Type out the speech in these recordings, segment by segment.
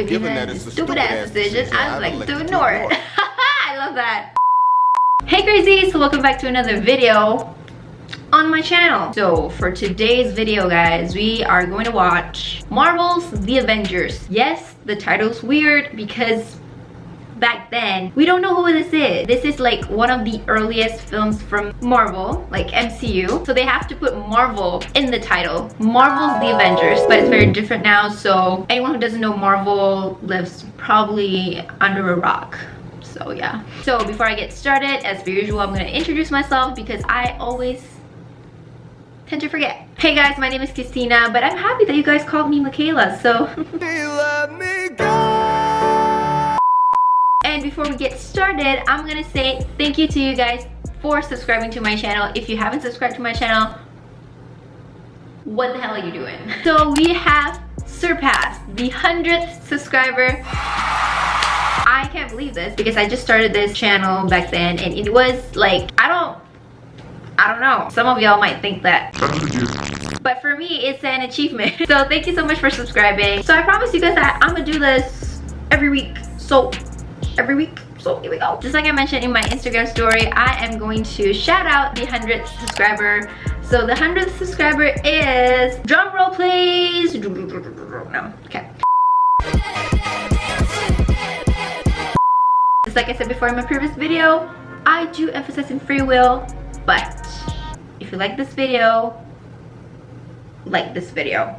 given that it's a stupid ass decision, I would like to ignore it. I love that. Hey crazies, so welcome back to another video on my channel. So for today's video, guys, we are going to watch Marvel's The Avengers. Yes, the title's weird because back then we don't know who this is. This is like one of the earliest films from Marvel, like MCU, so they have to put Marvel in the title. Marvel's The Avengers, but it's very different now, so anyone who doesn't know Marvel lives probably under a rock. So yeah, so before I get started, as per usual, I'm going to introduce myself because I always tend to forget. Hey guys, my name is Christina, but I'm happy that you guys called me Mikaela, so let me go. And before we get started, I'm gonna say thank you to you guys for subscribing to my channel. If you haven't subscribed to my channel, what the hell are you doing? So we have surpassed the 100th subscriber. I can't believe this because I just started this channel back then and it was like, I don't know. Some of y'all might think that, but for me, it's an achievement. So thank you so much for subscribing. So I promise you guys that I'm gonna do this every week. So here we go. Just like I mentioned in my Instagram story, I am going to shout out the 100th subscriber. So the 100th subscriber is, drum roll please. No, okay. Just like I said before in my previous video, I do emphasize in free will, but if you like this video, like this video.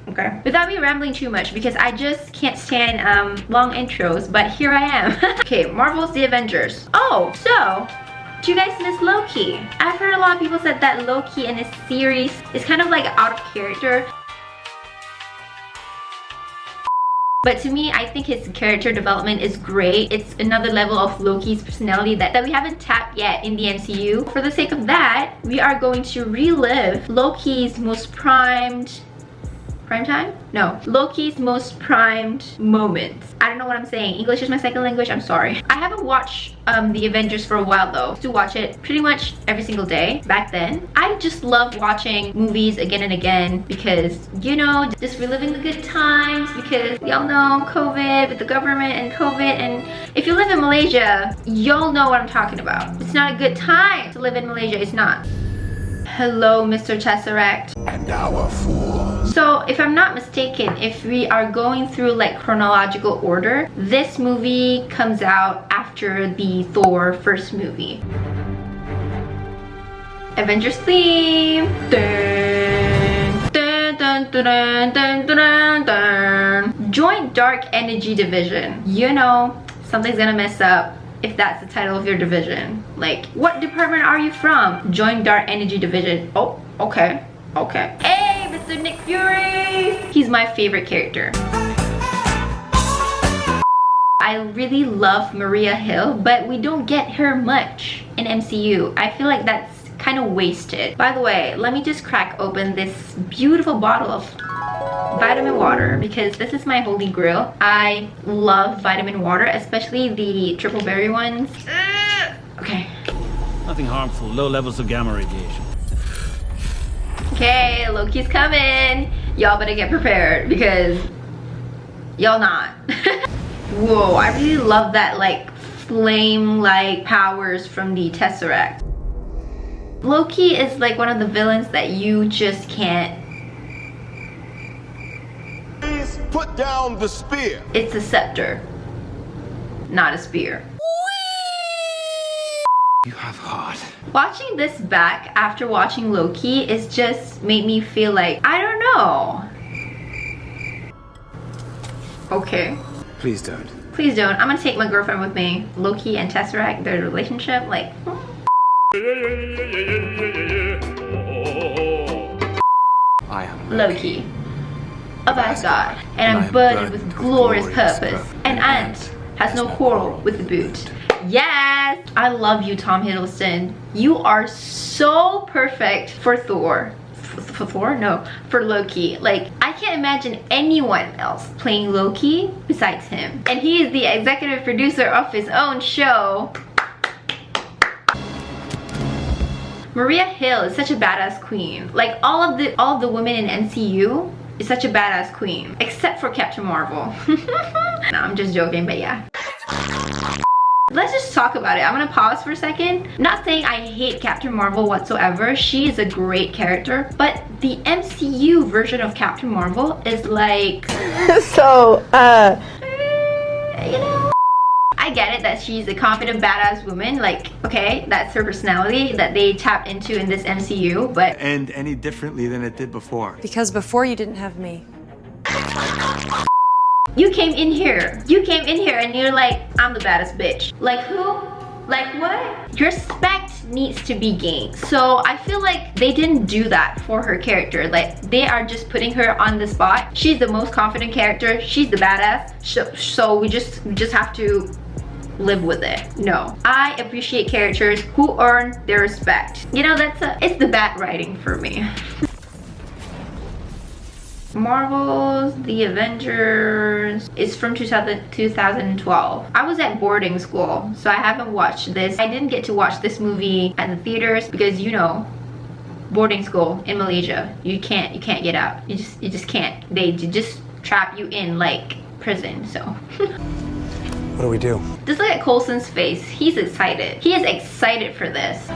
Okay, without me rambling too much because I just can't stand long intros, but here I am. Okay, Marvel's The Avengers. Oh, so do you guys miss Loki? I've heard a lot of people said that Loki in this series is kind of like out of character, but to me, I think his character development is great. It's another level of Loki's personality that we haven't tapped yet in the MCU. For the sake of that, we are going to relive Loki's most Loki's most primed moments. I don't know what I'm saying. English is my second language, I'm sorry. I haven't watched The Avengers for a while though. I used to watch it pretty much every single day back then. I just love watching movies again and again because, you know, just reliving the good times because y'all know COVID with the government and COVID, and if you live in Malaysia, y'all know what I'm talking about. It's not a good time to live in Malaysia, it's not. Hello, Mr. Tesseract. And our fools. So, if I'm not mistaken, if we are going through like chronological order, this movie comes out after the Thor first movie. Avengers theme. Dun, dun, dun, dun, dun, dun, dun. Joint Dark Energy Division. You know, something's gonna mess up if that's the title of your division. Like, what department are you from? Joint Dark Energy Division. Oh, okay. Okay. Hey, Mr. Nick Fury! He's my favorite character. I really love Maria Hill, but we don't get her much in MCU. I feel like that's kind of wasted. By the way, let me just crack open this beautiful bottle of vitamin water because this is my holy grail. I love vitamin water, especially the triple berry ones. Okay. Nothing harmful, low levels of gamma radiation. Okay, Loki's coming. Y'all better get prepared because y'all not. Whoa, I really love that like flame-like powers from the Tesseract. Loki is like one of the villains that you just can't. Please put down the spear. It's a scepter, not a spear. You have heart. Watching this back after watching Loki is just made me feel like, I don't know. Okay. Please don't. Please don't. I'm gonna take my girlfriend with me. Loki and Tesseract, their relationship, like. I am Loki of Asgard, and I'm burdened with glorious purpose. An ant has no quarrel with the boot. Yes! I love you, Tom Hiddleston. You are so perfect for Thor. For Thor? No, for Loki. Like, I can't imagine anyone else playing Loki besides him. And he is the executive producer of his own show. Maria Hill is such a badass queen. Like all of the women in MCU, is such a badass queen, except for Captain Marvel. No, I'm just joking, but yeah. Let's just talk about it. I'm gonna pause for a second. Not saying I hate Captain Marvel whatsoever. She is a great character, but the MCU version of Captain Marvel is like So, you know, I get it that she's a confident badass woman, like, okay, that's her personality that they tapped into in this MCU, but End any differently than it did before. because before you didn't have me. you came in here and you're like, I'm the baddest bitch. Like who? Like what? Respect needs to be gained. So I feel like they didn't do that for her character. Like they are just putting her on the spot. She's the most confident character. She's the badass. So we just have to live with it. No, I appreciate characters who earn their respect. You know, it's the bad writing for me. Marvel's The Avengers is from 2012. I was at boarding school, so I haven't watched this. I didn't get to watch this movie at the theaters because, you know, boarding school in Malaysia, you can't get out. You just can't. They just trap you in like prison. So What do we do? just look at Coulson's face. He's excited. He is excited for this.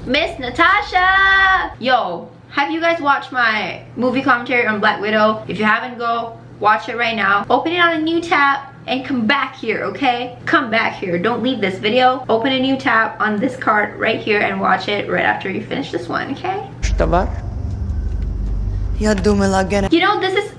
Miss Natasha! Yo, have you guys watched my movie commentary on Black Widow? If you haven't, go watch it right now. Open it on a new tab and come back here, okay? Come back here. Don't leave this video. Open a new tab on this card right here and watch it right after you finish this one, okay? You know, this is,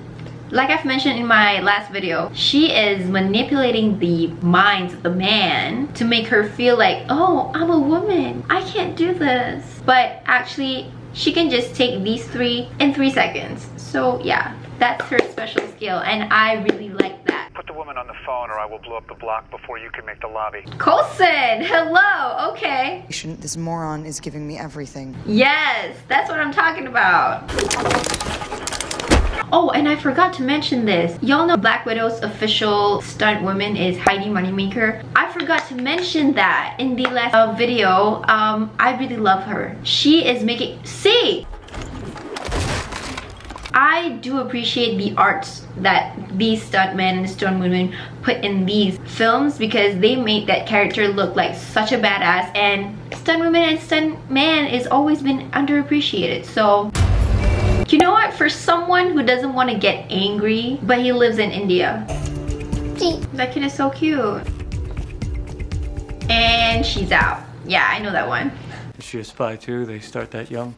like I've mentioned in my last video, she is manipulating the minds of the man to make her feel like, oh, I'm a woman, I can't do this. But actually, she can just take these three in 3 seconds. So yeah, that's her special skill, and I really like that. Put the woman on the phone or I will blow up the block before you can make the lobby. Coulson, hello, okay. This moron is giving me everything. Yes, that's what I'm talking about. Oh, and I forgot to mention this. Y'all know Black Widow's official stunt woman is Heidi Moneymaker. I forgot to mention that in the last video. I really love her. She is making... See! I do appreciate the arts that these stuntmen and stuntwomen put in these films because they make that character look like such a badass, and stuntwomen and stuntman is always been underappreciated. So you know what, for someone who doesn't want to get angry but he lives in India, that kid is so cute. And she's out. Yeah, I know that one. Is she a spy too? They start that young?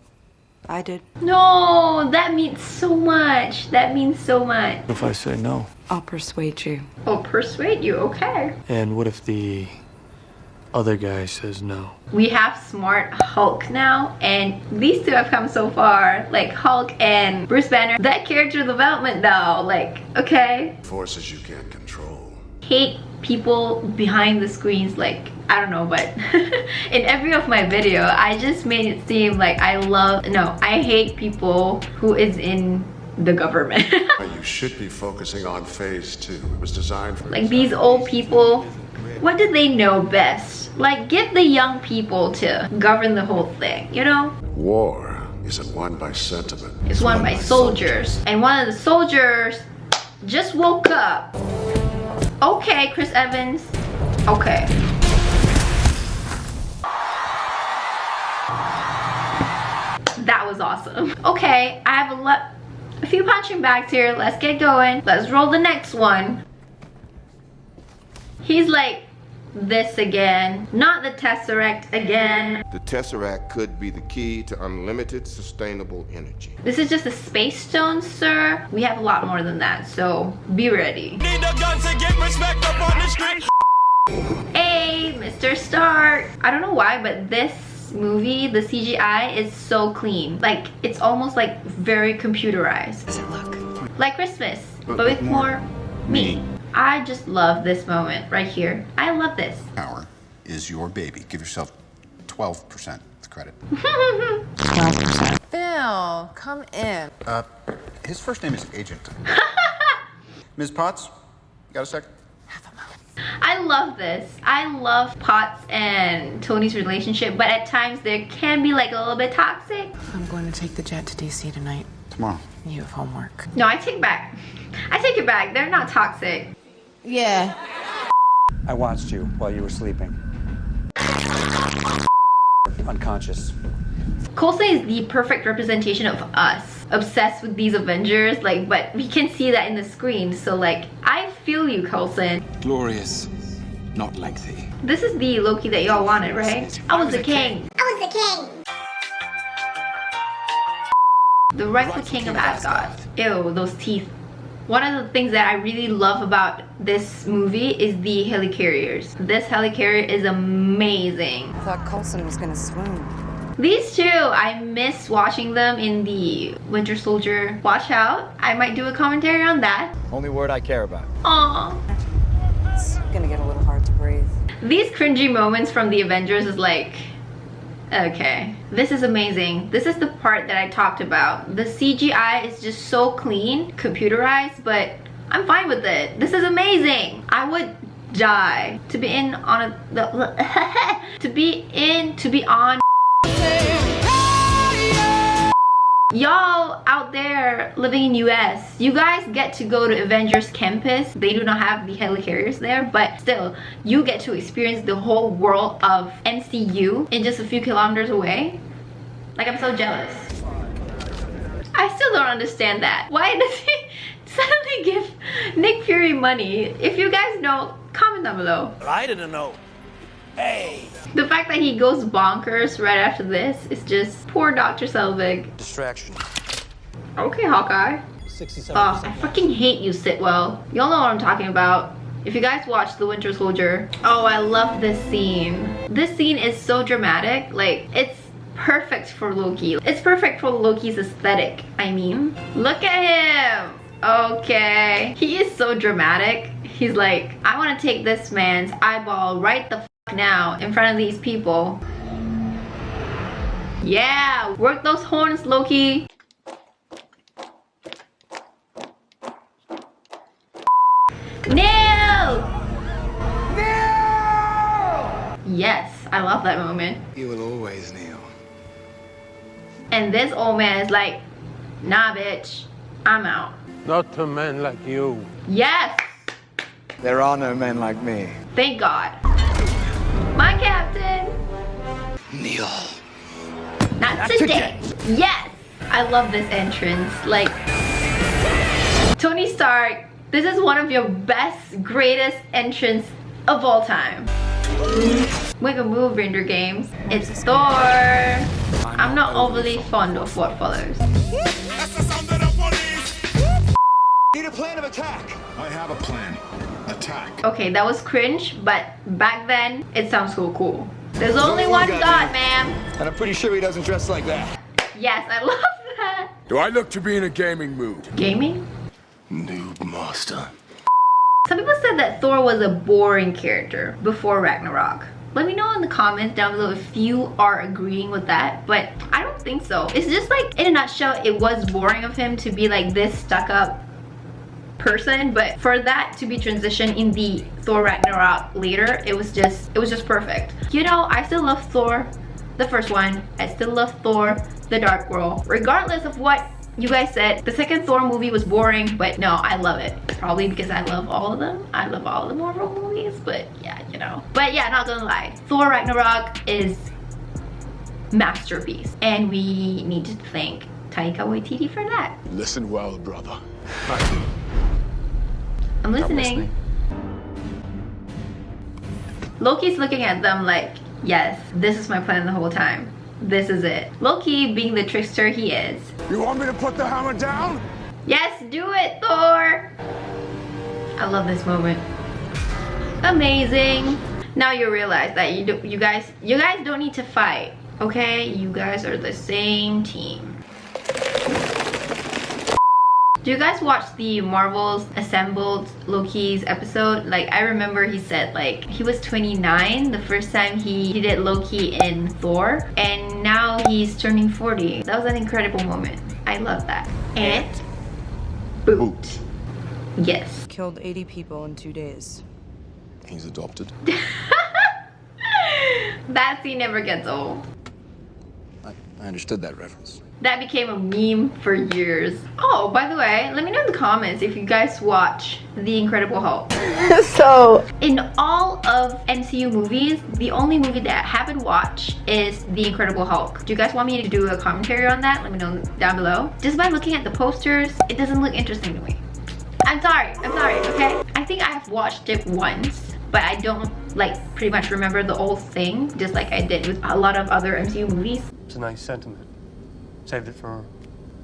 I did. No, that means so much. That means so much. What if I say no? I'll persuade you. Oh, persuade you, okay. And what if the other guy says no? We have smart Hulk now, and these two have come so far, like Hulk and Bruce Banner. That character development though, like, okay. Forces you can't control. Hate people behind the screens, like, I don't know, but in every of my video, I just made it seem like I hate people who is in the government. You should be focusing on phase 2. It was designed for Like these old people, what do they know best? Like, give the young people to govern the whole thing, you know? War isn't won by sentiment. It's won by soldiers. And one of the soldiers just woke up. Okay, Chris Evans. Okay. That was awesome. Okay, I have a few punching bags here. Let's get going. Let's roll the next one. He's like this again. Not the Tesseract again. The Tesseract could be the key to unlimited sustainable energy. This is just a space stone, sir. We have a lot more than that, so be ready. Need a gun to get respect up on the street. Hey, Mr. Stark. I don't know why, but this movie, the CGI is so clean. Like, it's almost like very computerized. Does it look? Like Christmas, but with more me. I just love this moment right here. I love this. Power is your baby. Give yourself 12% credit. 12%. Phil, come in. His first name is Agent. Ms. Potts, you got a sec? I I love this. I love Potts and Tony's relationship, but at times there can be like a little bit toxic. I'm going to take the jet to DC tonight. Tomorrow. You have homework. No, I take it back. They're not toxic. Yeah. I watched you while you were sleeping. Unconscious. Coulson is the perfect representation of us, obsessed with these Avengers, like, but we can see that in the screen, so like, I feel you, Coulson. Glorious, not lengthy. This is the Loki that y'all wanted, right? I was the king. The rightful king of Asgard. Ew, those teeth. One of the things that I really love about this movie is the helicarriers. This helicarrier is amazing. I thought Coulson was gonna swoon. These two, I miss watching them in the Winter Soldier. Watch out, I might do a commentary on that. Only word I care about. Aww. It's gonna get a little hard to breathe. These cringy moments from the Avengers is like, okay, this is amazing. This is the part that I talked about. The CGI is just so clean, computerized, but I'm fine with it. This is amazing. I would die to be in on to be on. Y'all out there living in US, you guys get to go to Avengers campus. They do not have the helicarriers there, but still, you get to experience the whole world of MCU in just a few kilometers away. Like, I'm so jealous. I still don't understand that. Why does he suddenly give Nick Fury money? If you guys know, comment down below. I didn't know. Hey. The fact that he goes bonkers right after this is just poor Dr. Selvig. Distraction. Okay, Hawkeye. 67%. Oh, I fucking hate you, Sitwell. Y'all know what I'm talking about. If you guys watched The Winter Soldier, oh, I love this scene. This scene is so dramatic. Like, it's perfect for Loki. It's perfect for Loki's aesthetic, I mean. Look at him. Okay. He is so dramatic. He's like, I want to take this man's eyeball right the now in front of these people. Yeah, work those horns, Loki. No! Yes, I love that moment. You will always kneel. And this old man is like, nah, bitch, I'm out. Not to men like you. Yes, There are no men like me. thank God. My captain. Kneel. Not today. Yes, I love this entrance. Like, Tony Stark, this is one of your best, greatest entrance of all time. Make a move, Render Games. It's Thor. I'm not overly fond of what follows. That's the sound of the police. Need a plan of attack. I have a plan. Attack. Okay, that was cringe, but back then, it sounds so cool. There's only one God, man. And I'm pretty sure he doesn't dress like that. Yes, I love that. Do I look to be in a gaming mood? Gaming? Noob master. Some people said that Thor was a boring character before Ragnarok. Let me know in the comments down below if you are agreeing with that, but I don't think so. It's just like, in a nutshell, it was boring of him to be like this stuck-up person, but for that to be transitioned in the Thor Ragnarok later, it was just perfect. You know, I still love Thor, the first one. I still love Thor, the Dark World. Regardless of what you guys said, the second Thor movie was boring, but no, I love it. Probably because I love all of them. I love all the Marvel movies, but yeah, you know. But yeah, not gonna lie, Thor Ragnarok is masterpiece, and we need to thank Taika Waititi for that. Listen well, brother. I'm listening. Loki's looking at them like, yes, this is my plan the whole time. This is it. Loki, being the trickster he is. You want me to put the hammer down? Yes, do it, Thor! I love this moment. Amazing. Now you realize that you guys don't need to fight, okay? You guys are the same team. Do you guys watch the Marvel's Assembled Loki's episode? Like, I remember he said like he was 29 the first time he did Loki in Thor, and now he's turning 40. That was an incredible moment. I love that. And boot. Yes. Killed 80 people in 2 days. He's adopted. That scene never gets old. I understood that reference. That became a meme for years. Oh, by the way, let me know in the comments if you guys watch The Incredible Hulk. So, In all of MCU movies, the only movie that I haven't watched is The Incredible Hulk. Do you guys want me to do a commentary on that? Let me know down below. Just by looking at the posters, it doesn't look interesting to me. I'm sorry, okay? I think I have watched it once, but I don't like pretty much remember the whole thing, just like I did with a lot of other MCU movies. It's a nice sentiment. Saved it for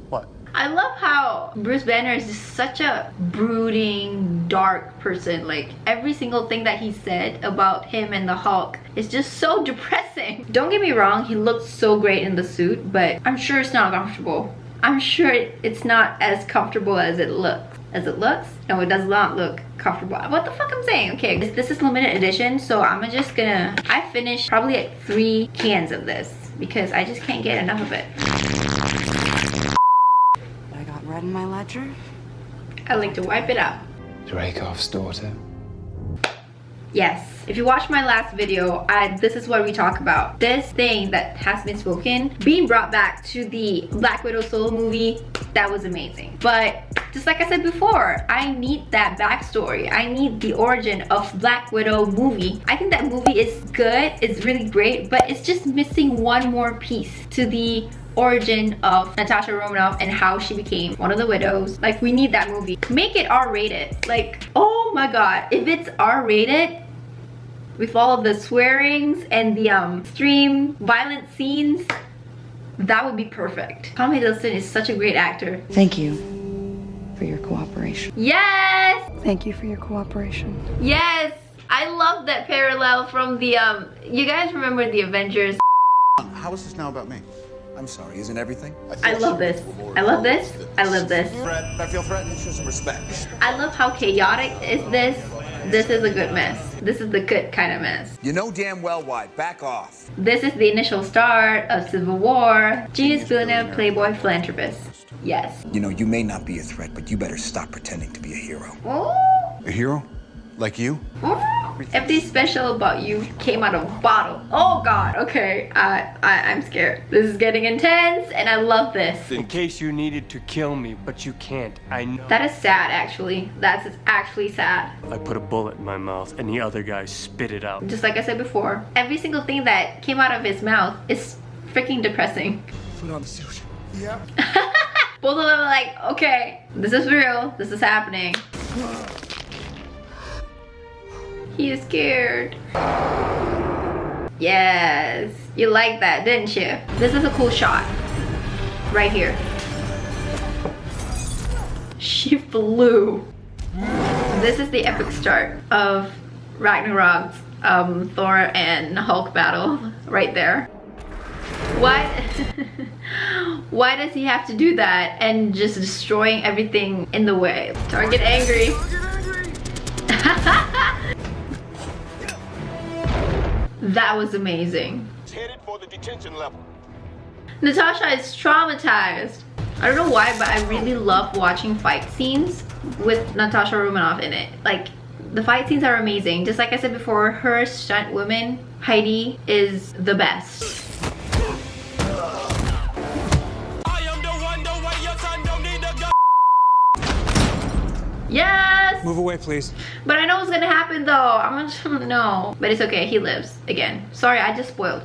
what? I love how Bruce Banner is just such a brooding, dark person. Like every single thing that he said about him and the Hulk is just so depressing. Don't get me wrong, he looks so great in the suit, but I'm sure it's not comfortable. I'm sure it's not as comfortable as it looks. As it looks? No, it does not look comfortable. What the fuck I'm saying? Okay, this is limited edition, so I'm just gonna... I finished probably like 3 cans of this because I just can't get enough of it. I got red in my ledger. I like to wipe it out. Dracov's daughter. Yes, if you watched my last video, this is what we talk about. This thing that has been spoken, being brought back to the Black Widow solo movie, that was amazing. But just like I said before, I need that backstory. I need the origin of Black Widow movie. I think that movie is good, it's really great, but it's just missing one more piece to the origin of Natasha Romanoff and how she became one of the widows. Like, we need that movie. Make it R-rated. Like, oh my god, if it's R-rated with all of the swearings and the extreme violent scenes, that would be perfect. Tom Hiddleston is such a great actor. thank you for your cooperation. Yes! Thank you for your cooperation. Yes! I love that parallel from the you guys remember the Avengers? How is this now about me? I'm sorry, isn't everything? I love this. I love this. I love this. I feel threatened. Show some respect. I love how chaotic is this. This is a good mess. This is the good kind of mess. You know damn well why. Back off. This is the initial start of Civil War. Genius billionaire, playboy, philanthropist. Yes. You know, you may not be a threat, but you better stop pretending to be a hero. Oh. A hero? Like you? Everything special about you came out of a bottle. Oh god, okay. I'm scared. This is getting intense and I love this. In case you needed to kill me, but you can't. I know. That is sad actually. That's actually sad. I put a bullet in my mouth and the other guy spit it out. Just like I said before, every single thing that came out of his mouth is freaking depressing. Put on the suit. Yeah. Both of them are like, okay, this is real. This is happening. He is scared. Yes, you like that, didn't you? This is a cool shot. Right here. She flew. This is the epic start of Ragnarok's Thor and Hulk battle. Right there. Why? Why does he have to do that and just destroying everything in the way? Target angry. That was amazing. Headed for the detention level. Natasha is traumatized. I don't know why, but I really love watching fight scenes with Natasha Romanoff in it. Like, the fight scenes are amazing. Just like I said before, her stunt woman, Heidi, is the best. I am the one, the way your son don't need a gun. Yes! Move away, please. But I know what's gonna happen though. I'm gonna know. But it's okay, he lives again. Sorry, I just spoiled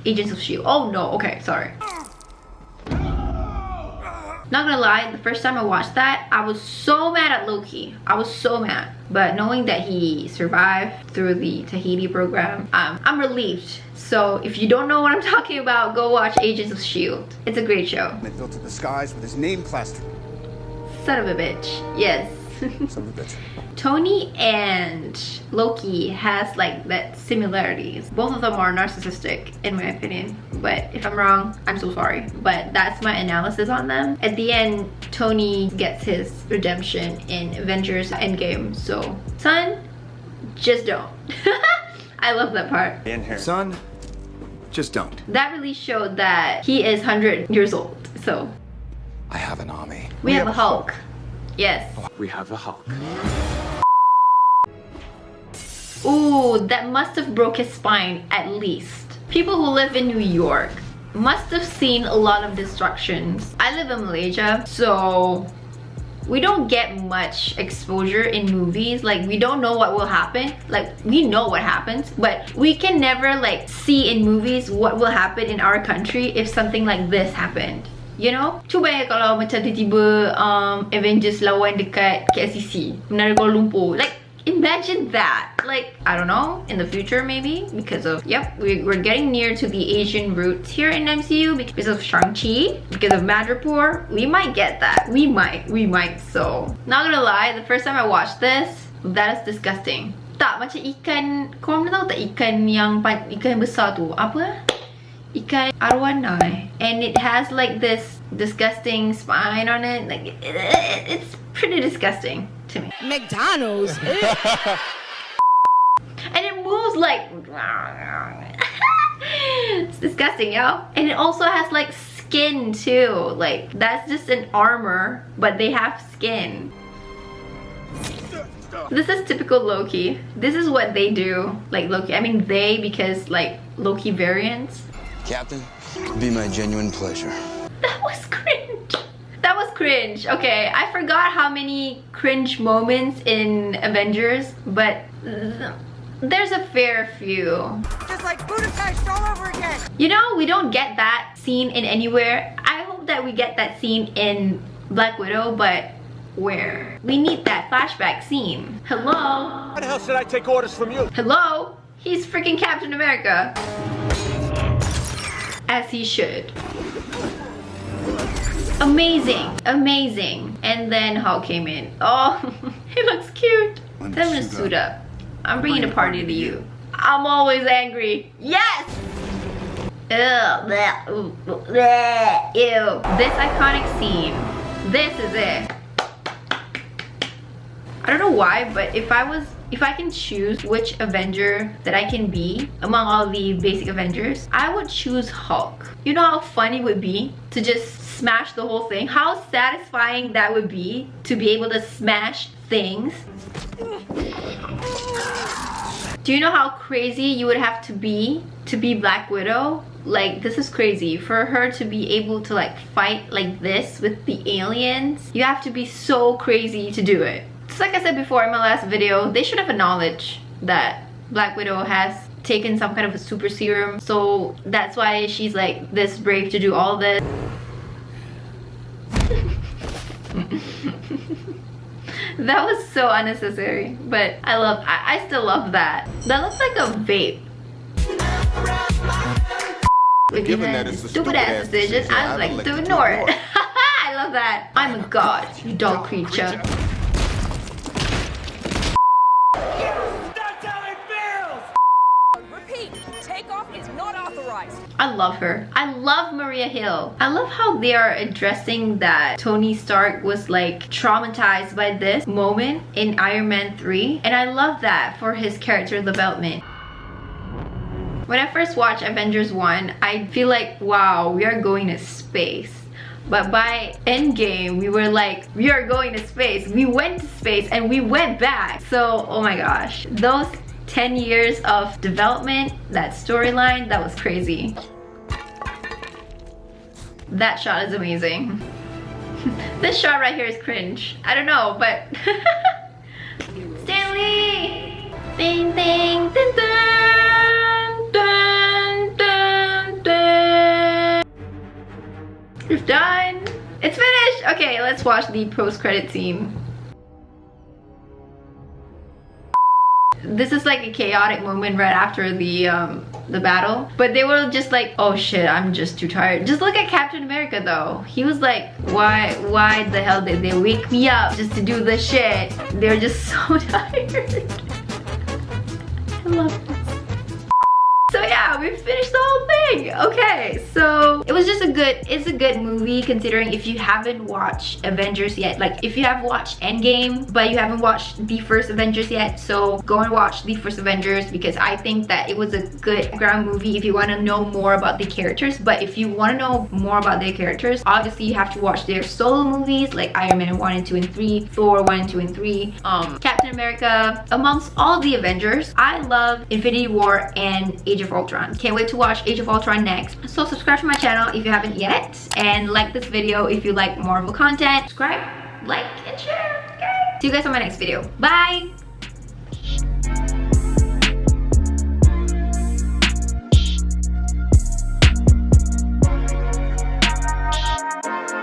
Agents of S.H.I.E.L.D. Oh no, okay, sorry. Not gonna lie, the first time I watched that, I was so mad at Loki. I was so mad. But knowing that he survived through the Tahiti program, I'm relieved. So if you don't know what I'm talking about, go watch Agents of S.H.I.E.L.D. It's a great show. It built to the skies with his name plastered. Son of a bitch. Yes. Son of a bitch. Tony and Loki has like that similarities. Both of them are narcissistic in my opinion, but if I'm wrong, I'm so sorry. But that's my analysis on them. At the end, Tony gets his redemption in Avengers Endgame. So, son, just don't. I love that part. In here. Son, just don't. That really showed that he is 100 years old. So, I have an army. we have a Hulk. Yes. We have a Hulk. ooh, that must have broke his spine at least. People who live in New York must have seen a lot of destructions. I live in Malaysia, so we don't get much exposure in movies. Like, we don't know what will happen. Like, we know what happens, but we can never like see in movies what will happen in our country if something like this happened. You know? Cuba ya kalau macam tiba-tiba Avengers lawan dekat KLCC, Menara Kuala Lumpur. Like, imagine that. Like, I don't know, in the future maybe, because of, yep, we're getting near to the Asian roots here in MCU because of Shang-Chi, because of Madripoor. We might get that. We might. So, not gonna lie, the first time I watched this, that is disgusting. Tak, macam ikan, korang pernah tahu tak ikan yang besar tu? Apa? Ikan arwana, and it has like this disgusting spine on it. Like, it's pretty disgusting to me. McDonald's. And it moves like it's disgusting, yo. And it also has like skin too. Like, that's just an armor, but they have skin. This is typical Loki. This is what they do. Like Loki, I mean they, because like Loki variants. Captain, it'd be my genuine pleasure. That was cringe. That was cringe. Okay, I forgot how many cringe moments in Avengers, but there's a fair few. Just like Budapest all over again. You know, we don't get that scene in anywhere. I hope that we get that scene in Black Widow, but where? We need that flashback scene. Hello? How the hell should I take orders from you? Hello? He's freaking Captain America. As he should. Amazing, amazing. And then Hulk came in. Oh, he looks cute. Tell him to suit up. I'm bringing a party to you. I'm always angry. Yes! Ew. This iconic scene. This is it. I don't know why, but if I can choose which Avenger that I can be among all the basic Avengers, I would choose Hulk. You know how fun it would be to just smash the whole thing? How satisfying that would be to be able to smash things. Do you know how crazy you would have to be Black Widow? Like, this is crazy. For her to be able to like fight like this with the aliens, you have to be so crazy to do it. Just like I said before in my last video, they should have acknowledged that Black Widow has taken some kind of a super serum, so that's why she's like this brave to do all this. That was so unnecessary, but I still love that. That looks like a vape. Given that it's a stupid ass decision, I was like to ignore it. I love that. I'm a god, you dog creature. Takeoff is not authorized. I love her. I love Maria Hill. I love how they are addressing that Tony Stark was like traumatized by this moment in Iron Man 3, and I love that for his character development. When I first watched Avengers 1, I feel like, wow, we are going to space. But by Endgame, we were like, we are going to space. We went to space and we went back. So, oh my gosh, those 10 years of development, that storyline, that was crazy. That shot is amazing. This shot right here is cringe. I don't know, but Stanley! Ding ding dun dun dun dun dun. It's done. It's finished. Okay, let's watch the post-credit scene. This is like a chaotic moment right after the battle, but they were just like, oh shit, I'm just too tired. Just look at Captain America though. He was like, why the hell did they wake me up just to do this shit? They're just so tired. I love this. So yeah, yeah, we finished the whole thing. Okay, so it was just it's a good movie considering if you haven't watched Avengers yet. Like if you have watched Endgame but you haven't watched the first Avengers yet, so go and watch the first Avengers, because I think that it was a good ground movie if you want to know more about the characters. But if you want to know more about their characters, obviously you have to watch their solo movies like Iron Man 1 and 2 and 3, Thor 1 and 2 and 3, Captain America, amongst all the Avengers. I love Infinity War and Age of Ultron. Can't wait to watch Age of Ultron next. So subscribe to my channel if you haven't yet, and like this video if you like Marvel content. Subscribe, like, and share. Okay, see you guys on my next video. Bye.